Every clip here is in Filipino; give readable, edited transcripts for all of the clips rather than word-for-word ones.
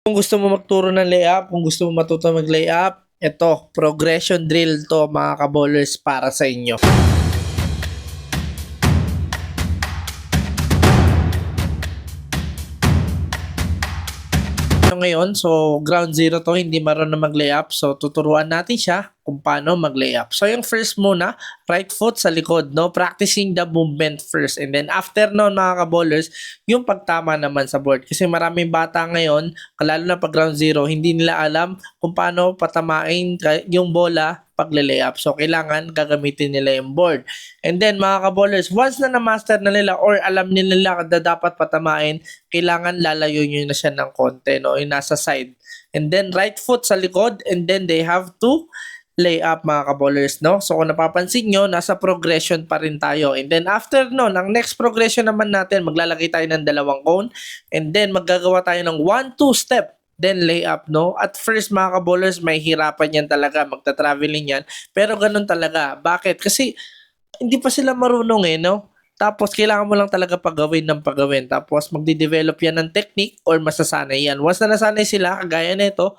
Kung gusto mo magturo ng layup, kung gusto mo matuto mag-layup, ito, progression drill to mga kaballers para sa inyo. Ngayon, so ground zero to, hindi marunong mag-layup. So tuturuan natin siya kung paano mag-layup. So yung first muna, right foot sa likod, no? Practicing the movement first. And then after noon mga kaballers, yung pagtama naman sa board. Kasi maraming bata ngayon, lalo na pag ground zero, hindi nila alam kung paano patamain yung bola pagle-layup. So kailangan gagamitin nila yung board. And then mga kaballers, once na na-master na nila or alam nila na dapat patamain, kailangan lalayo nyo na siya ng konti, no? Yung nasa side. And then right foot sa likod, and then they have to lay up mga kaballers, no? So kung napapansin nyo, nasa progression pa rin tayo. And then after nun, ang next progression naman natin, maglalagay tayo ng dalawang cone, and then maggagawa tayo ng 1-2 step, then lay up, no? At first mga kaballers, may hirapan yan talaga, magta-traveling yan, pero ganun talaga. Bakit? Kasi hindi pa sila marunong no? Tapos kailangan mo lang talaga pagawin ng pagawin. Tapos magde-develop yan ng technique or masasanay yan. Once na nasanay sila, kagaya nito,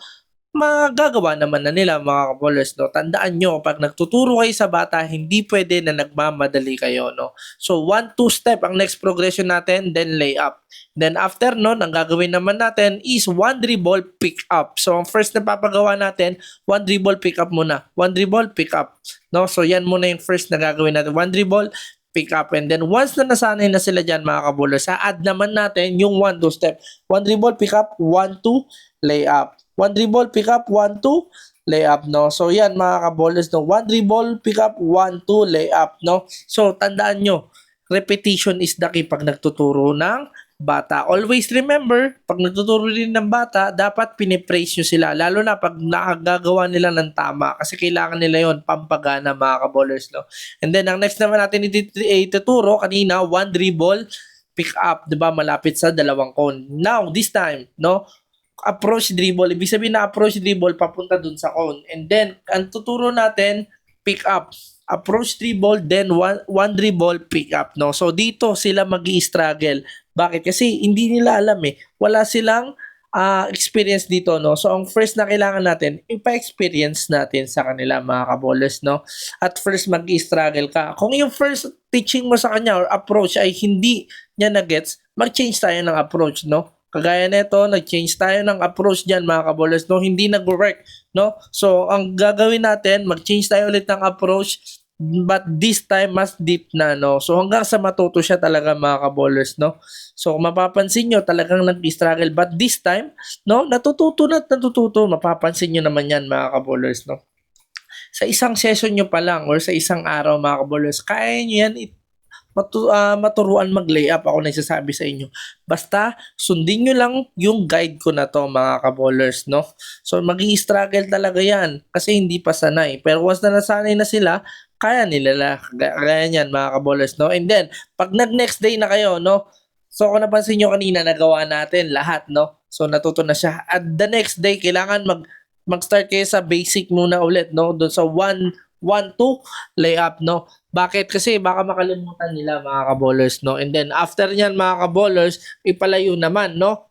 magagawa naman na nila mga kaballers, no? Tandaan nyo, pag nagtuturo kayo sa bata, hindi pwede na nagmamadali kayo, no? So, 1-2 step ang next progression natin, then lay up. Then after nun, ang gagawin naman natin is 1 dribble, pick up. So, ang first na papagawa natin, 1 dribble, pick up muna. 1 dribble, pick up. No? So, yan muna yung first na gagawin natin. 1 dribble, pick up. And then once na nasanay na sila dyan mga kaballers, sa-add naman natin yung 1-2 step. 1 dribble, pick up, 1-2, lay up. 1 dribble, pick up, 1-2, lay up, no? So yan mga kaballers, no? 1 dribble, pick up, 1-2, lay up, no? So tandaan nyo, repetition is the key pag nagtuturo ng bata. Always remember, pag nagtuturo din ng bata, dapat pinipraise nyo sila. Lalo na pag nakagagawa nila ng tama. Kasi kailangan nila yon pampagana mga kaballers, no? And then, ang next naman natin ituturo, kanina, 1 dribble, pick up, di ba? Malapit sa dalawang cone. Now, this time, no? Approach dribble. Ibig sabihin na approach dribble, papunta dun sa cone. And then, ang tuturo natin, pick up. Approach dribble, then one dribble, pick up, no? So, dito sila magi-struggle. Bakit? Kasi hindi nila alam Wala silang experience dito, no? So, ang first na kailangan natin, ipa-experience natin sa kanila, mga kaballers, no? At first, mag-struggle ka. Kung yung first teaching mo sa kanya or approach ay hindi niya na-gets, mag-change tayo ng approach, no? Kagaya nito, nag-change tayo ng approach diyan mga kaballers, no? Hindi nag-work, no? So, ang gagawin natin, mag-change tayo ulit ng approach, but this time mas deep na, no? So, hanggang sa matuto siya talaga mga kaballers, no? So, kung mapapansin nyo, talagang nag-struggle, but this time, no? Natututo na at natututo, mapapansin nyo naman yan mga kaballers, no? Sa isang session nyo pa lang or sa isang araw mga kaballers, kaya nyo yan maturuan mag-layup, ako nagsasabi sa inyo. Basta sundin nyo lang yung guide ko na to mga kaballers, no? So mag-i-struggle talaga yan kasi hindi pa sanay. Pero once na nasanay na sila, kaya nila kaya niyan mga kaballers, no? And then, pag nag-next day na kayo, no? So kung napansin nyo kanina, nagawa natin lahat, no? So natuto na siya. At the next day, kailangan mag-start kayo sa basic muna ulit, no? Doon sa 1-2 layup, no? Bakit? Kasi baka makalimutan nila mga kaballers, no? And then after nyan mga kaballers, ipalayo naman, no?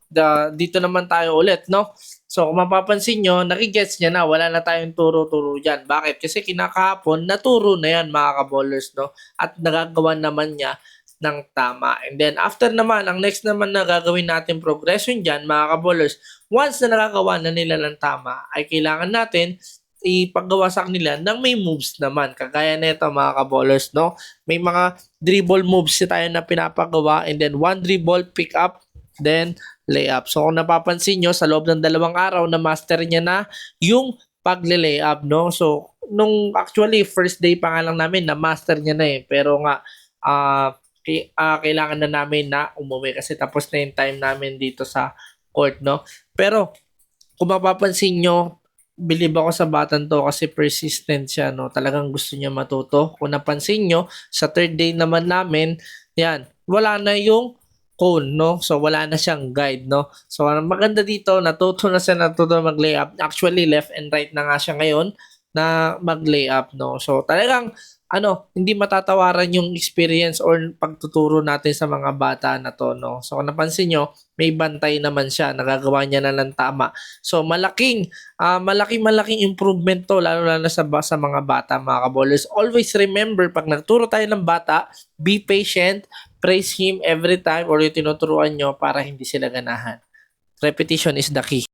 Dito naman tayo ulit, no? So kung mapapansin nyo, nakigets niya na, wala na tayong turo-turo dyan. Bakit? Kasi kinakahapon, naturo na yan mga kaballers, no? At nagagawa naman niya ng tama. And then after naman, ang next naman na gagawin natin progression dyan mga kaballers, once na nakagawa na nila ng tama, ay kailangan natin ipagawa sa kanila ng may moves naman. Kagaya nito mga kaballers, no? May mga dribble moves tayo na pinapagawa, and then 1 dribble, pick up, then lay up. So kung napapansin nyo, sa loob ng 2 araw, na master niya na yung pagle-lay up, no? So nung actually first day pa nga lang namin, na master niya na pero nga kailangan na namin na umuwi kasi tapos na yung time namin dito sa court, no? Pero kung mapapansin nyo, believe ako sa batang to kasi persistent siya, no? Talagang gusto niya matuto. Kung napansin nyo, sa third day naman namin, yan, wala na yung cone, no? So, wala na siyang guide, no? So, ang maganda dito, natuto mag-layup. Actually, left and right na nga siya ngayon na mag-layup, no? So, talagang hindi matatawaran yung experience or pagtuturo natin sa mga bata na to, no? So kung napansin nyo, may bantay naman siya, nagagawa niya na ng tama. So malaking improvement to, lalo sa mga bata, mga kabolers. Always remember, pag nagturo tayo ng bata, be patient, praise him every time or yung tinuturuan nyo para hindi sila ganahan. Repetition is the key.